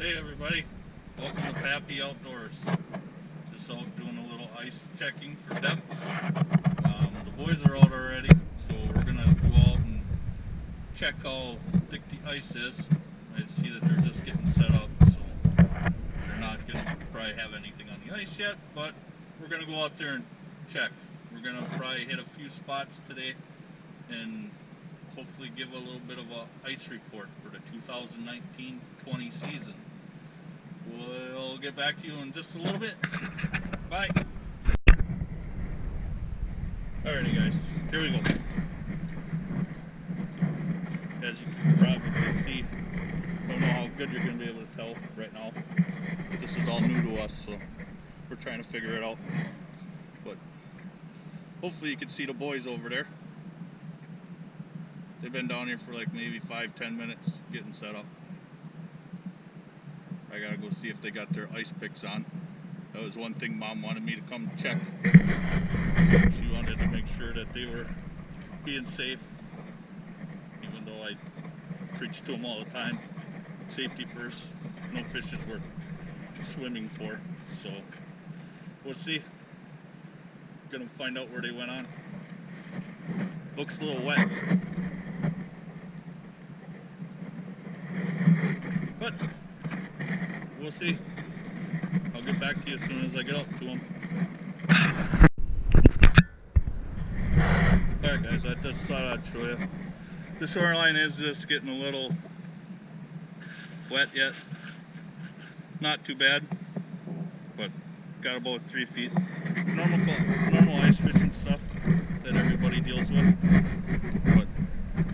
Hey everybody, welcome to Pappy Outdoors. Just out doing a little ice checking for depth. The boys are out already, so we're gonna go out and check how thick the ice is. I see that they're just getting set up, so they're not gonna probably have anything on the ice yet, but we're gonna go out there and check. We're gonna probably hit a few spots today and hopefully give a little bit of a ice report for the 2019-20 season. We'll get back to you in just a little bit. Bye. Alrighty guys, here we go. As you can probably see, don't know how good you're going to be able to tell right now. This is all new to us, so we're trying to figure it out. But hopefully you can see the boys over there. They've been down here for like maybe 5-10 minutes getting set up. I gotta go see if they got their ice picks on. That was one thing Mom wanted me to come check. She wanted to make sure that they were being safe, even though I preach to them all the time. Safety first, no fish is worth swimming for. So we'll see. Gonna find out where they went on. Looks a little wet, but we'll see. I'll get back to you as soon as I get up to them. Alright guys, I just thought I'd show you. The shoreline is just getting a little wet yet. Not too bad, but got about 3 feet. Normal ice fishing stuff that everybody deals with, but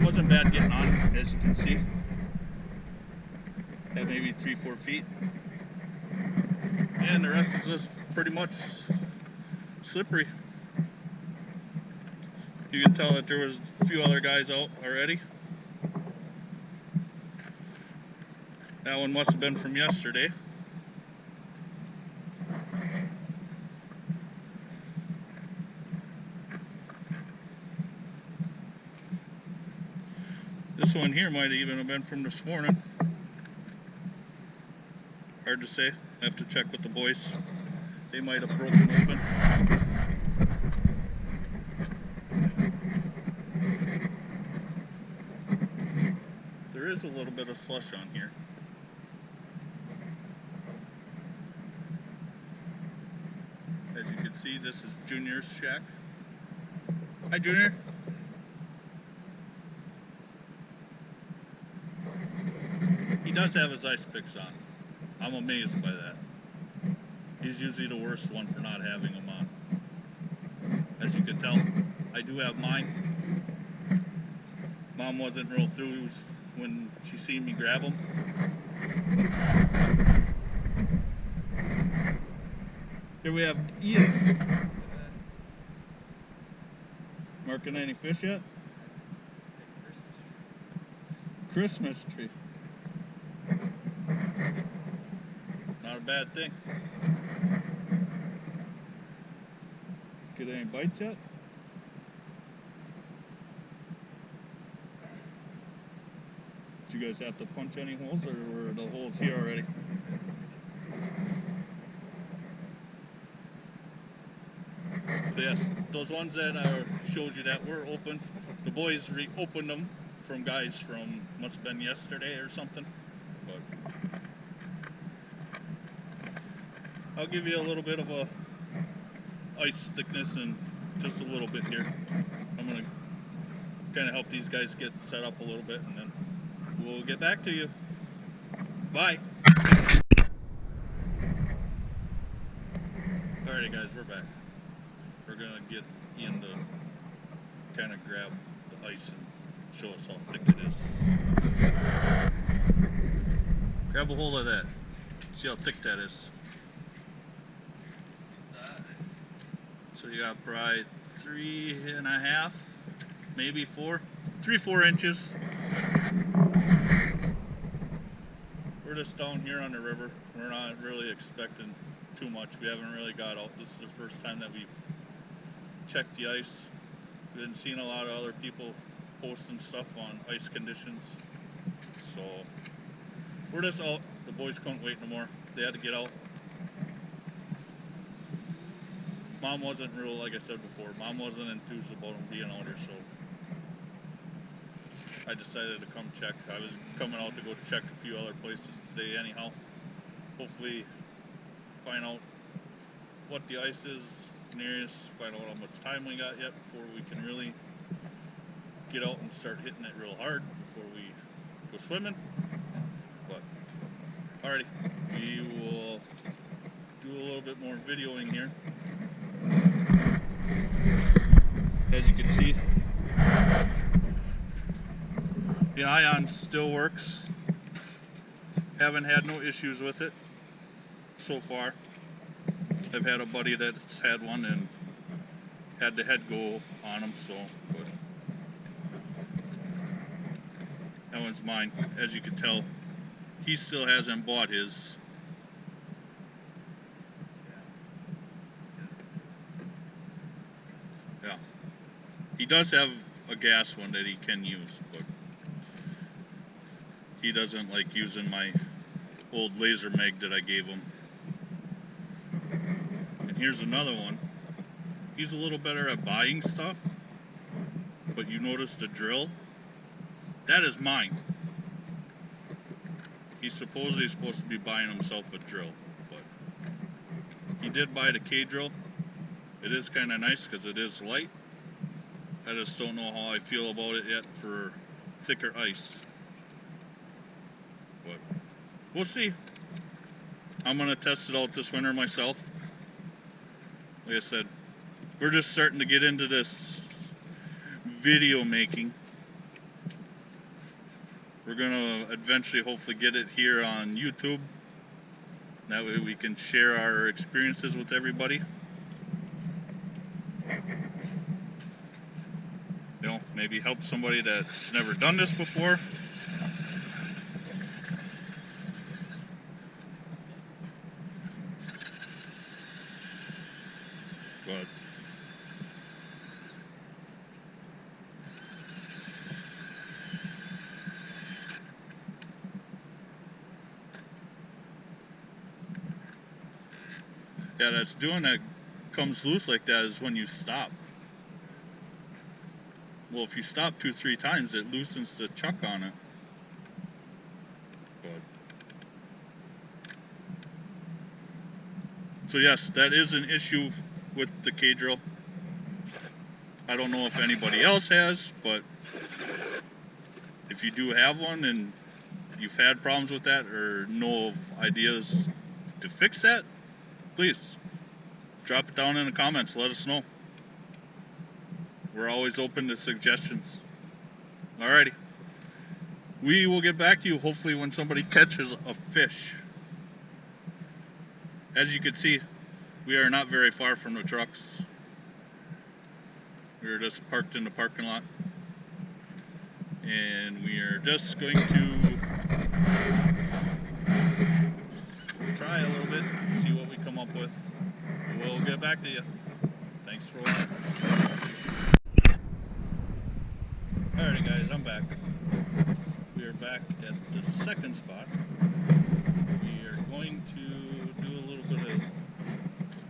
wasn't bad getting on, as you can see. Had maybe 3-4 feet. And the rest is just pretty much slippery. You can tell that there was a few other guys out already. That one must have been from yesterday. This one here might even have been from this morning. Hard to say. I have to check with the boys. They might have broken open. There is a little bit of slush on here. As you can see, this is Junior's shack. Hi, Junior. He does have his ice picks on. I'm amazed by that. He's usually the worst one for not having them on. As you can tell, I do have mine. Mom wasn't real enthused when she seen me grab them. Here we have Ian. Marking any fish yet? Christmas tree. Not a bad thing. Get any bites yet? Did you guys have to punch any holes, or were the holes here already? So yes, those ones that I showed you that were open, the boys reopened them from guys from, must have been yesterday or something. But I'll give you a little bit of a ice thickness in just a little bit here. I'm gonna kind of help these guys get set up a little bit, and then we'll get back to you. Bye. Alrighty guys, we're back. We're gonna get Ian to kind of grab the ice and show us how thick it is. Grab a hold of that. See how thick that is. So you got probably 3.5, maybe 4, 3-4 inches. We're just down here on the river. We're not really expecting too much. We haven't really got out. This is the first time that we've checked the ice. We've been seeing a lot of other people posting stuff on ice conditions. So we're just out The boys couldn't wait no more. They had to get out. Mom wasn't real, like I said before, Mom wasn't enthused about them being out here, so I decided to come check. I was coming out to go check a few other places today anyhow. Hopefully find out what the ice is near us, find out how much time we got yet before we can really get out and start hitting it real hard before we go swimming. But alrighty, we will do a little bit more videoing here. As you can see, the ion still works. Haven't had no issues with it so far. I've had a buddy that's had one and had the head go on him, so but that one's mine. As you can tell, he still hasn't bought his. Yeah, he does have a gas one that he can use, but he doesn't like using my old laser mag that I gave him. And here's another one. He's a little better at buying stuff, but you notice the drill? That is mine. He's supposedly supposed to be buying himself a drill, but he did buy the K-drill. It is kind of nice because it is light. I just don't know how I feel about it yet for thicker ice. But we'll see. I'm going to test it out this winter myself. Like I said, we're just starting to get into this video making. We're going to eventually hopefully get it here on YouTube. That way we can share our experiences with everybody. You know, maybe help somebody that's never done this before. But yeah, that's doing that comes loose like that is when you stop. Well, if you stop 2-3 times, it loosens the chuck on it. But so yes, that is an issue with the K-drill. I don't know if anybody else has, but if you do have one and you've had problems with that or know of ideas to fix that, please drop it down in the comments. Let us know. We're always open to suggestions. Alrighty. We will get back to you hopefully when somebody catches a fish. As you can see, we are not very far from the trucks. We're just parked in the parking lot. And we are just going to try a little bit, see what we come up with. We'll get back to you. Thanks for watching. Alrighty guys, I'm back. We are back at the second spot. We are going to do a little bit of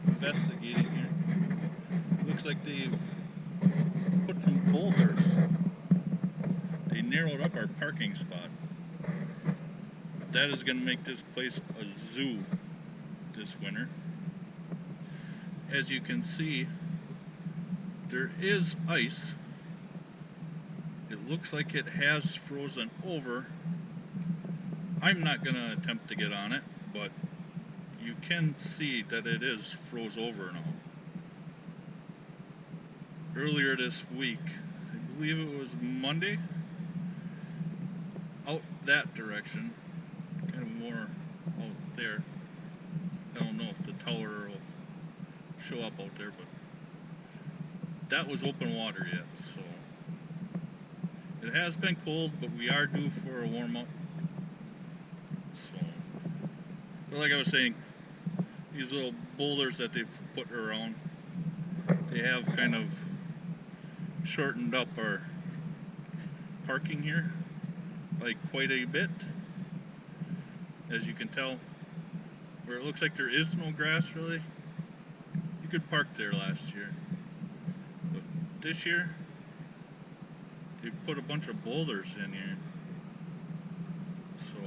investigating here. Looks like they've put some boulders. They narrowed up our parking spot. That is going to make this place a zoo this winter. As you can see, there is ice. It looks like it has frozen over. I'm not going to attempt to get on it, but you can see that it is froze over now. Earlier this week, I believe it was Monday, out that direction, kind of more out there. I don't know if the tower will show up out there, but that was open water yet, so it has been cold, but we are due for a warm up. So, but like I was saying, these little boulders that they've put around, they have kind of shortened up our parking here by quite a bit. as you can tell, where it looks like there is no grass really. You could park there last year. But this year, they put a bunch of boulders in here. So,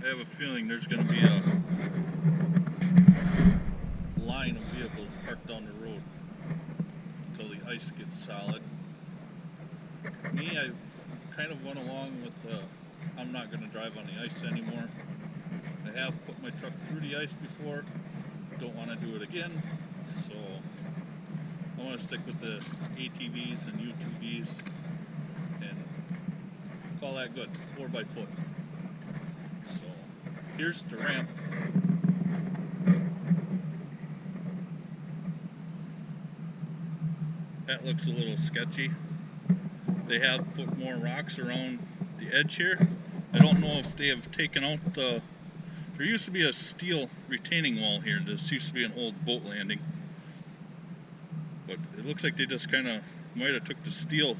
I have a feeling there's going to be a line of vehicles parked down the road until the ice gets solid. Me, I kind of went along with I'm not going to drive on the ice anymore. I have put my truck through the ice before, don't want to do it again, so I want to stick with the ATVs and UTVs and call that good, 4x4. So here's the ramp. That looks a little sketchy. They have put more rocks around the edge here. I don't know if they have taken out the... There used to be a steel retaining wall here. This used to be an old boat landing. But it looks like they just kind of might have took the steel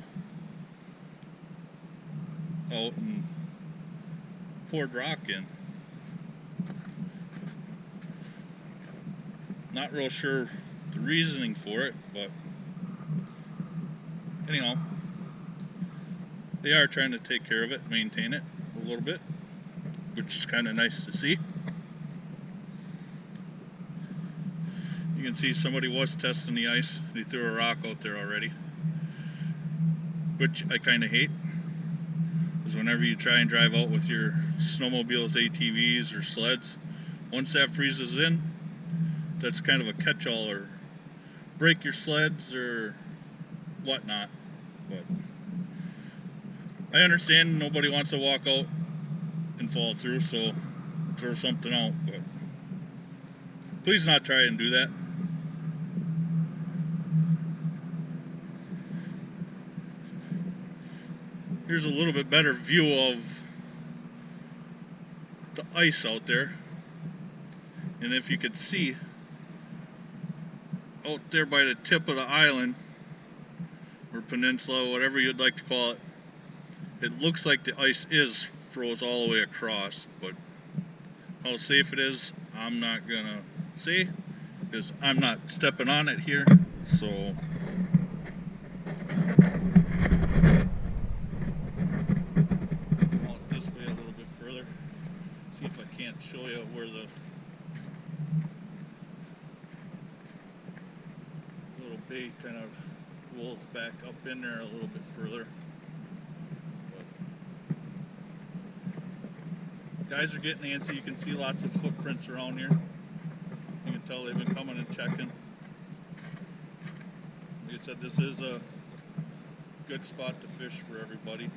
out and poured rock in. Not real sure the reasoning for it, but anyhow, they are trying to take care of it, maintain it a little bit, which is kind of nice to see. You can see somebody was testing the ice. They threw a rock out there already, which I kind of hate, because whenever you try and drive out with your snowmobiles, ATVs, or sleds, once that freezes in, that's kind of a catch-all, or break your sleds or whatnot. But I understand nobody wants to walk out and fall through, so throw something out, but please not try and do that. Here's a little bit better view of the ice out there, and if you could see out there by the tip of the island or peninsula, whatever you'd like to call it, it looks like the ice is froze all the way across, but how safe it is, I'm not gonna say, because I'm not stepping on it here. So I'll this way a little bit further, see if I can't show you where the little bay kind of rolls back up in there a little bit further. Guys are getting antsy. You can see lots of footprints around here. You can tell they've been coming and checking. Like I said, this is a good spot to fish for everybody.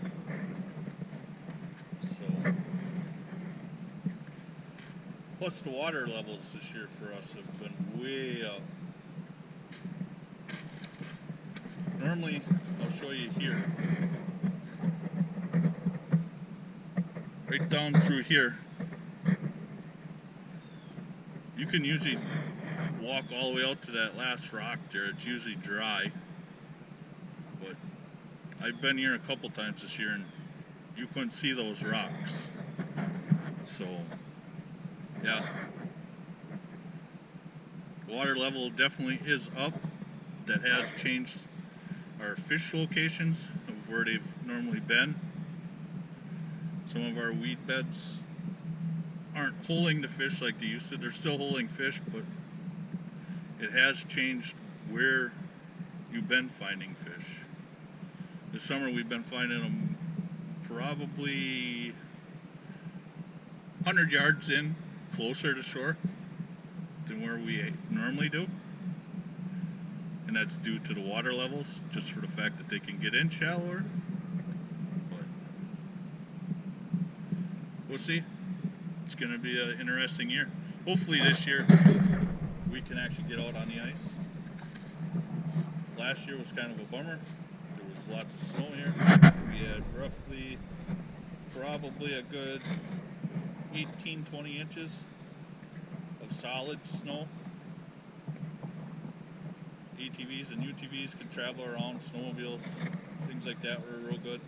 So, plus the water levels this year for us have been way up. Normally, I'll show you here. Right down through here, you can usually walk all the way out to that last rock there. It's usually dry, but I've been here a couple times this year and you couldn't see those rocks. So yeah, water level definitely is up. That has changed our fish locations of where they've normally been. Some of our weed beds aren't holding the fish like they used to. They're still holding fish, but it has changed where you've been finding fish. This summer we've been finding them probably 100 yards in, closer to shore than where we normally do. And that's due to the water levels, just for the fact that they can get in shallower. We'll see. It's going to be an interesting year. Hopefully this year we can actually get out on the ice. Last year was kind of a bummer. There was lots of snow here. We had roughly, probably a good 18-20 inches of solid snow. ATVs and UTVs can travel around, snowmobiles, things like that were real good.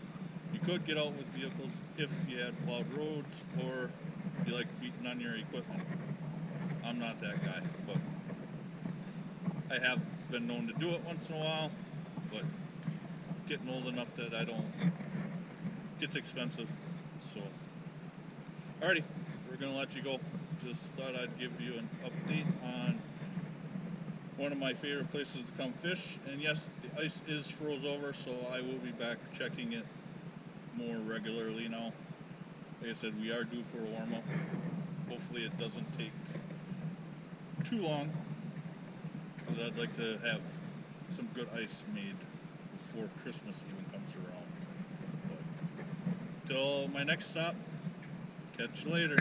You could get out with vehicles if you had plowed roads or you like beating on your equipment. I'm not that guy, but I have been known to do it once in a while, but getting old enough that I don't, gets expensive, so. Alrighty, we're gonna let you go. Just thought I'd give you an update on one of my favorite places to come fish, and yes, the ice is froze over, so I will be back checking it more regularly now. Like I said, we are due for a warm up. Hopefully it doesn't take too long, because I'd like to have some good ice made before Christmas even comes around. But till my next stop, catch you later.